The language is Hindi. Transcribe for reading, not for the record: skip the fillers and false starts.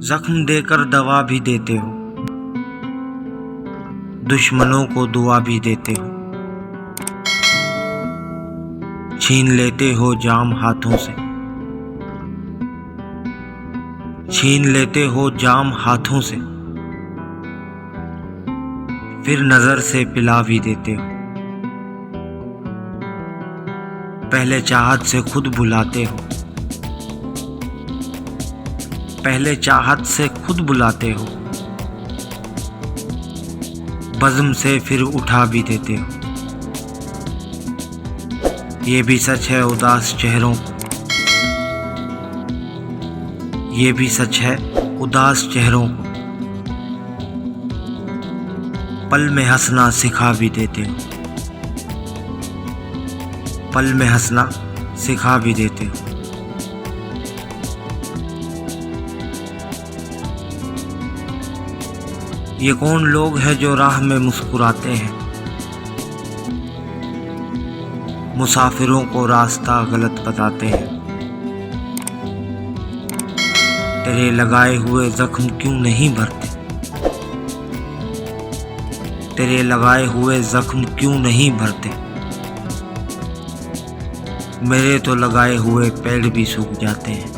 जख्म देकर दवा भी देते हो, दुश्मनों को दुआ भी देते हो। छीन लेते हो जाम हाथों से, छीन लेते हो जाम हाथों से, फिर नजर से पिला भी देते हो। पहले चाहत से खुद बुलाते हो, पहले चाहत से खुद बुलाते हो, बज़्म से फिर उठा भी देते हो। ये भी सच है उदास चेहरों को, ये भी सच है उदास चेहरों को, पल में हंसना सिखा भी देते हो, पल में हंसना सिखा भी देते हो। ये कौन लोग हैं जो राह में मुस्कुराते हैं, मुसाफिरों को रास्ता गलत बताते हैं। तेरे लगाए हुए जख्म क्यों नहीं भरते, तेरे लगाए हुए जख्म क्यों नहीं भरते। मेरे तो लगाए हुए पेड़ भी सूख जाते हैं।